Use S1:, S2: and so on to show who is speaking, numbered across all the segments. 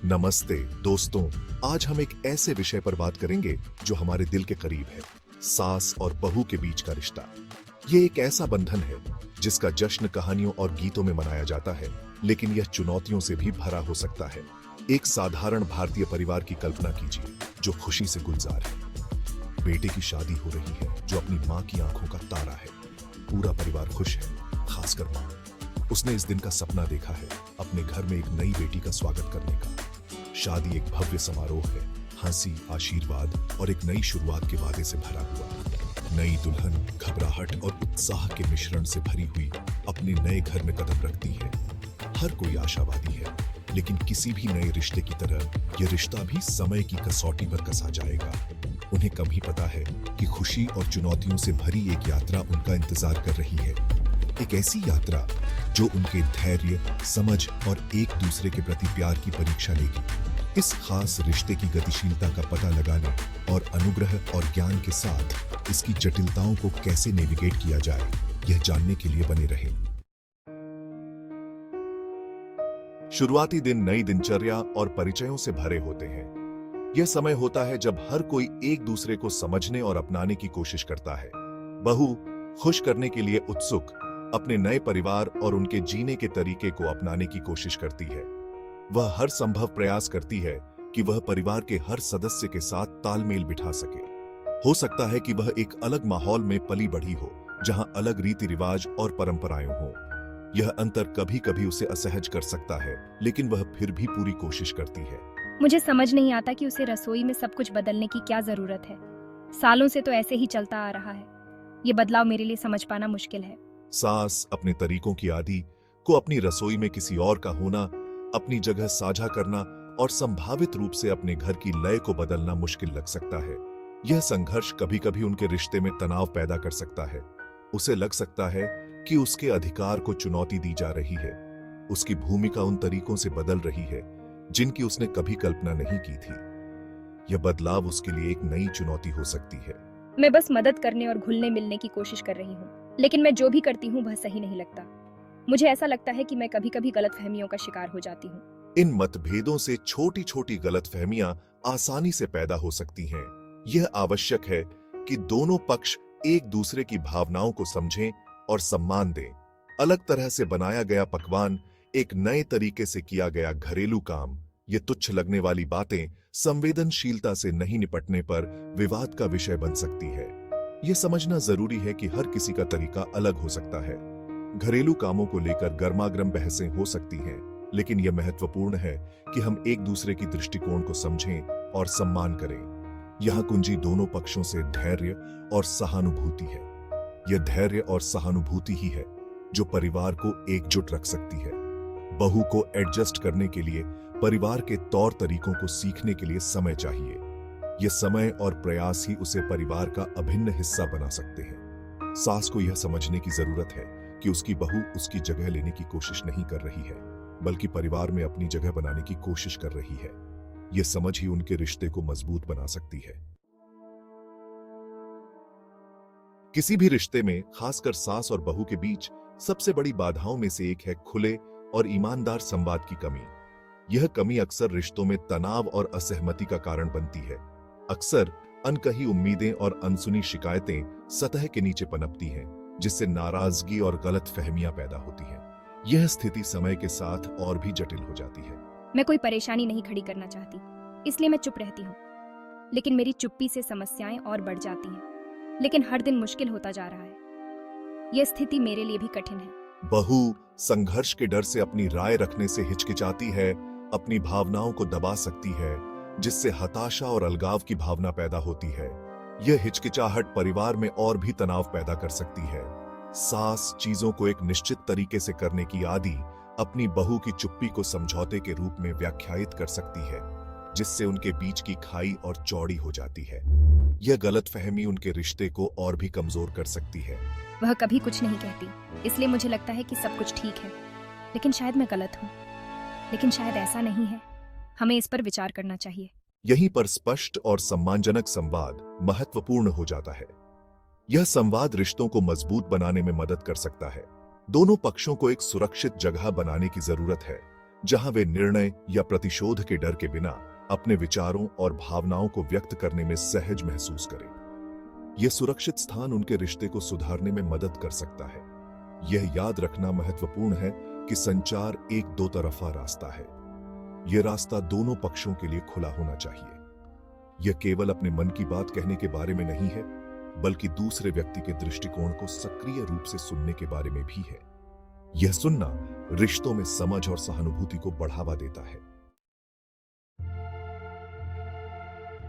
S1: नमस्ते दोस्तों, आज हम एक ऐसे विषय पर बात करेंगे जो हमारे दिल के करीब है। सास और बहू के बीच का रिश्ता। ये एक ऐसा बंधन है जिसका जश्न कहानियों और गीतों में मनाया जाता है, लेकिन यह चुनौतियों से भी भरा हो सकता है। एक साधारण भारतीय परिवार की कल्पना कीजिए जो खुशी से गुलजार है। बेटे की शादी हो रही है जो अपनी माँ की आंखों का तारा है। पूरा परिवार खुश है, खासकर माँ। उसने इस दिन का सपना देखा है, अपने घर में एक नई बेटी का स्वागत करने का। शादी एक भव्य समारोह है, हंसी, आशीर्वाद और एक नई शुरुआत के वादे से भरा हुआ। नई दुल्हन घबराहट और उत्साह के मिश्रण से भरी हुई अपने नए घर में कदम रखती है। हर कोई आशावादी है, लेकिन किसी भी नए रिश्ते की तरह यह रिश्ता भी समय की कसौटी पर कसा जाएगा। उन्हें कम ही पता है कि खुशी और चुनौतियों से भरी एक यात्रा उनका इंतजार कर रही है। एक ऐसी यात्रा जो उनके धैर्य, समझ और एक दूसरे के प्रति प्यार की परीक्षा लेगी। इस खास रिश्ते की गतिशीलता का पता लगाने और अनुग्रह और ज्ञान के साथ इसकी जटिलताओं को कैसे नेविगेट किया जाए, यह जानने के लिए बने रहें। शुरुआती दिन नई दिनचर्या और परिचयों से भरे होते हैं। यह समय होता है जब हर कोई एक दूसरे को समझने और अपनाने की कोशिश करता है। बहू खुश करने के लिए उत्सुक अपने नए परिवार और उनके जीने के तरीके को अपनाने की कोशिश करती है। वह हर संभव प्रयास करती है कि वह परिवार के हर सदस्य के साथ तालमेल बिठा सके। हो सकता है कि वह एक अलग माहौल में पली बढ़ी हो, जहां अलग रीति रिवाज और परंपराएं हों। यह अंतर कभी कभी उसे असहज कर सकता है, लेकिन वह फिर भी पूरी कोशिश करती है।
S2: मुझे समझ नहीं आता कि उसे रसोई में सब कुछ बदलने की क्या जरूरत है। सालों से तो ऐसे ही चलता आ रहा है। ये बदलाव मेरे लिए समझ पाना मुश्किल है।
S1: सास अपने तरीकों की आदि को अपनी रसोई में किसी और का होना, अपनी जगह साझा करना और संभावित रूप से अपने घर की लय को बदलना मुश्किल लग सकता है। यह संघर्ष कभी कभी उनके रिश्ते में तनाव पैदा कर सकता है। उसे लग सकता है कि उसके अधिकार को चुनौती दी जा रही है। उसकी भूमिका उन तरीकों से बदल रही है जिनकी उसने कभी कल्पना नहीं की थी। यह बदलाव उसके लिए एक नई चुनौती हो सकती है।
S2: मैं बस मदद करने और घुलने मिलने की कोशिश कर रही हूँ, लेकिन मैं जो भी करती हूँ वह सही नहीं लगता। मुझे ऐसा लगता है कि मैं कभी कभी गलतफहमियों का शिकार हो जाती हूँ।
S1: इन मतभेदों से छोटी छोटी गलतफहमियां आसानी से पैदा हो सकती हैं। यह आवश्यक है कि दोनों पक्ष एक दूसरे की भावनाओं को समझें और सम्मान दें। अलग तरह से बनाया गया पकवान, एक नए तरीके से किया गया घरेलू काम, ये तुच्छ लगने वाली बातें संवेदनशीलता से नहीं निपटने पर विवाद का विषय बन सकती है। यह समझना जरूरी है कि हर किसी का तरीका अलग हो सकता है। घरेलू कामों को लेकर गर्मागर्म बहसें हो सकती हैं, लेकिन यह महत्वपूर्ण है कि हम एक दूसरे की दृष्टिकोण को समझें और सम्मान करें। यह कुंजी दोनों पक्षों से धैर्य और सहानुभूति है। यह धैर्य और सहानुभूति ही है जो परिवार को एकजुट रख सकती है। बहू को एडजस्ट करने के लिए परिवार के तौर तरीकों को सीखने के लिए समय चाहिए। यह समय और प्रयास ही उसे परिवार का अभिन्न हिस्सा बना सकते हैं। सास को यह समझने की जरूरत है कि उसकी बहू उसकी जगह लेने की कोशिश नहीं कर रही है, बल्कि परिवार में अपनी जगह बनाने की कोशिश कर रही है। यह समझ ही उनके रिश्ते को मजबूत बना सकती है। किसी भी रिश्ते में, खासकर सास और बहू के बीच, सबसे बड़ी बाधाओं में से एक है खुले और ईमानदार संवाद की कमी। यह कमी अक्सर रिश्तों में तनाव और असहमति का कारण बनती है। अक्सर अनकही उम्मीदें और अनसुनी शिकायतें सतह के नीचे पनपती हैं, जिससे नाराजगी और गलतफहमियां पैदा होती हैं। यह स्थिति समय के साथ और भी जटिल हो जाती है।
S2: मैं कोई परेशानी नहीं खड़ी करना चाहती, इसलिए मैं चुप रहती हूँ। लेकिन मेरी चुप्पी से समस्याएं और बढ़ जाती हैं, लेकिन हर दिन मुश्किल होता जा रहा है। यह स्थिति मेरे लिए भी कठिन है।
S1: बहू संघर्ष के डर से अपनी राय रखने से हिचकिचाती है, अपनी भावनाओं को दबा सकती है, जिससे हताशा और अलगाव की भावना पैदा होती है। यह हिचकिचाहट परिवार में और भी तनाव पैदा कर सकती है। सास चीजों को एक निश्चित तरीके से करने की आदी अपनी बहू की चुप्पी को समझौते के रूप में व्याख्यायित कर सकती है, जिससे उनके बीच की खाई और चौड़ी हो जाती है। यह गलतफहमी उनके रिश्ते को और भी कमजोर कर सकती है।
S2: वह कभी कुछ नहीं कहती, इसलिए मुझे लगता है कि सब कुछ ठीक है, लेकिन शायद मैं गलत हूँ। लेकिन शायद ऐसा नहीं है। हमें इस पर विचार करना चाहिए।
S1: यहीं पर स्पष्ट और सम्मानजनक संवाद महत्वपूर्ण हो जाता है। यह संवाद रिश्तों को मजबूत बनाने में मदद कर सकता है। दोनों पक्षों को एक सुरक्षित जगह बनाने की जरूरत है, जहां वे निर्णय या प्रतिशोध के डर के बिना अपने विचारों और भावनाओं को व्यक्त करने में सहज महसूस करें। यह सुरक्षित स्थान उनके रिश्ते को सुधारने में मदद कर सकता है। यह याद रखना महत्वपूर्ण है कि संचार एक दो तरफा रास्ता है। यह रास्ता दोनों पक्षों के लिए खुला होना चाहिए। यह केवल अपने मन की बात कहने के बारे में नहीं है, बल्कि दूसरे व्यक्ति के दृष्टिकोण को सक्रिय रूप से सुनने के बारे में भी है। यह सुनना रिश्तों में समझ और सहानुभूति को बढ़ावा देता है।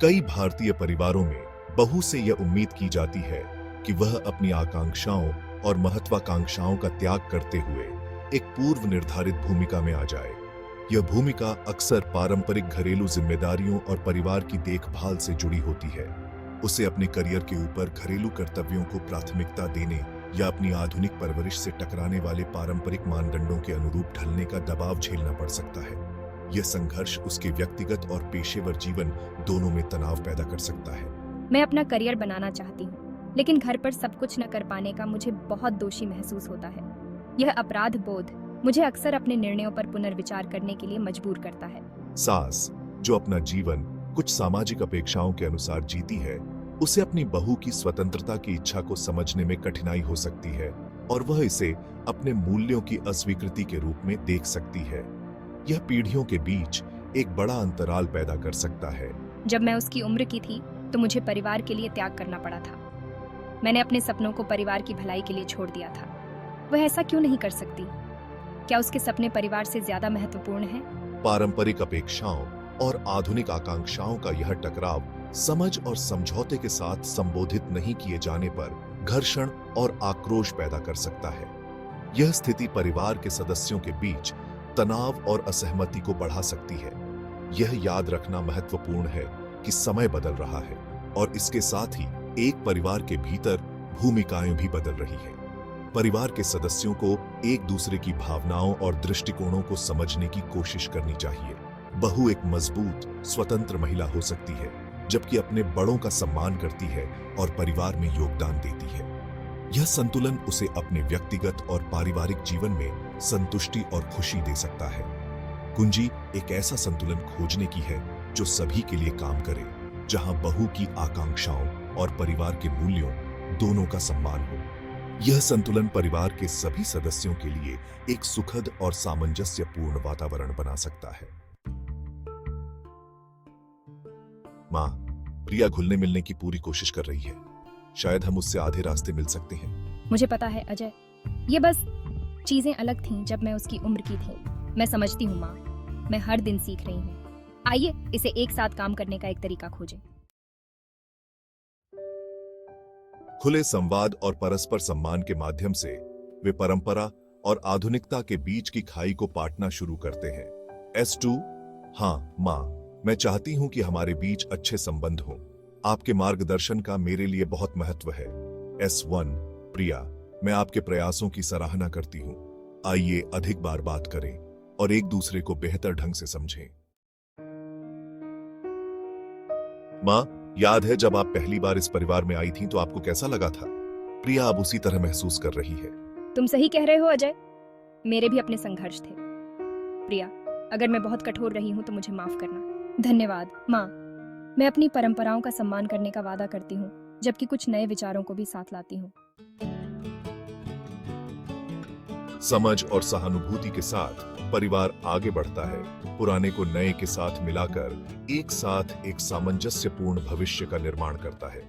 S1: कई भारतीय परिवारों में बहू से यह उम्मीद की जाती है कि वह अपनी आकांक्षाओं और महत्वाकांक्षाओं का त्याग करते हुए एक पूर्व निर्धारित भूमिका में आ जाए। यह भूमिका अक्सर पारंपरिक घरेलू जिम्मेदारियों और परिवार की देखभाल से जुड़ी होती है। उसे अपने करियर के ऊपर घरेलू कर्तव्यों को प्राथमिकता देने या अपनी आधुनिक परवरिश से टकराने वाले पारंपरिक मानदंडों के अनुरूप ढलने का दबाव झेलना पड़ सकता है। यह संघर्ष उसके व्यक्तिगत और पेशेवर जीवन दोनों में तनाव पैदा कर सकता है।
S2: मैं अपना करियर बनाना चाहती हूँ, लेकिन घर पर सब कुछ न कर पाने का मुझे बहुत दोषी महसूस होता है। यह अपराध बोध मुझे अक्सर अपने निर्णयों पर पुनर्विचार करने के लिए मजबूर करता है।
S1: सास, जो अपना जीवन कुछ सामाजिक अपेक्षाओं के अनुसार जीती है, उसे अपनी बहू की स्वतंत्रता की इच्छा को समझने में कठिनाई हो सकती है और वह इसे अपने मूल्यों की अस्वीकृति के रूप में देख सकती है। यह पीढ़ियों के बीच एक बड़ा अंतराल पैदा कर सकता है।
S2: जब मैं उसकी उम्र की थी तो मुझे परिवार के लिए त्याग करना पड़ा था। मैंने अपने सपनों को परिवार की भलाई के लिए छोड़ दिया था। वह ऐसा क्यों नहीं कर सकती? क्या उसके सपने परिवार से ज्यादा महत्वपूर्ण हैं?
S1: पारंपरिक अपेक्षाओं और आधुनिक आकांक्षाओं का यह टकराव समझ और समझौते के साथ संबोधित नहीं किए जाने पर घर्षण और आक्रोश पैदा कर सकता है। यह स्थिति परिवार के सदस्यों के बीच तनाव और असहमति को बढ़ा सकती है। यह याद रखना महत्वपूर्ण है कि समय बदल रहा है और इसके साथ ही एक परिवार के भीतर भूमिकाएं भी बदल रही हैं। परिवार के सदस्यों को एक दूसरे की भावनाओं और दृष्टिकोणों को समझने की कोशिश करनी चाहिए। बहू एक मजबूत, स्वतंत्र महिला हो सकती है, जबकि अपने बड़ों का सम्मान करती है और परिवार में योगदान देती है। यह संतुलन उसे अपने व्यक्तिगत और पारिवारिक जीवन में संतुष्टि और खुशी दे सकता है। कुंजी एक ऐसा संतुलन खोजने की है जो सभी के लिए काम करे, जहां बहू की आकांक्षाओं और परिवार के मूल्यों दोनों का सम्मान हो। यह संतुलन परिवार के सभी सदस्यों के लिए एक सुखद और सामंजस्यपूर्ण वातावरण बना सकता है। मां, प्रिया घुलने मिलने की पूरी कोशिश कर रही है। शायद हम उससे आधे रास्ते मिल सकते हैं।
S2: मुझे पता है अजय, ये बस चीजें अलग थीं जब मैं उसकी उम्र की थी। मैं समझती हूँ माँ, मैं हर दिन सीख रही हूँ। आइए इसे एक साथ काम करने का एक तरीका खोजें।
S1: खुले संवाद और परस्पर सम्मान के माध्यम से वे परंपरा और आधुनिकता के बीच की खाई को पाटना शुरू करते हैं। S2, हाँ माँ, मैं चाहती हूँ कि हमारे बीच अच्छे संबंध हों। आपके मार्गदर्शन का मेरे लिए बहुत महत्व है। S1, प्रिया, मैं आपके प्रयासों की सराहना करती हूँ। आइए अधिक बार बात करें और एक दूसरे को बेहतर ढंग से समझें। माँ, याद है जब आप पहली बार इस परिवार में आई थीं तो आपको कैसा लगा था? प्रिया अब उसी तरह महसूस कर रही है।
S2: तुम सही कह रहे हो अजय, मेरे भी अपने संघर्ष थे। प्रिया, अगर मैं बहुत कठोर रही हूँ तो मुझे माफ करना। धन्यवाद माँ, मैं अपनी परंपराओं का सम्मान करने का वादा करती हूँ, जबकि कुछ नए विचारों को भी साथ लाती हूँ।
S1: समझ और सहानुभूति के साथ परिवार आगे बढ़ता है, पुराने को नए के साथ मिलाकर एक साथ एक सामंजस्यपूर्ण भविष्य का निर्माण करता है।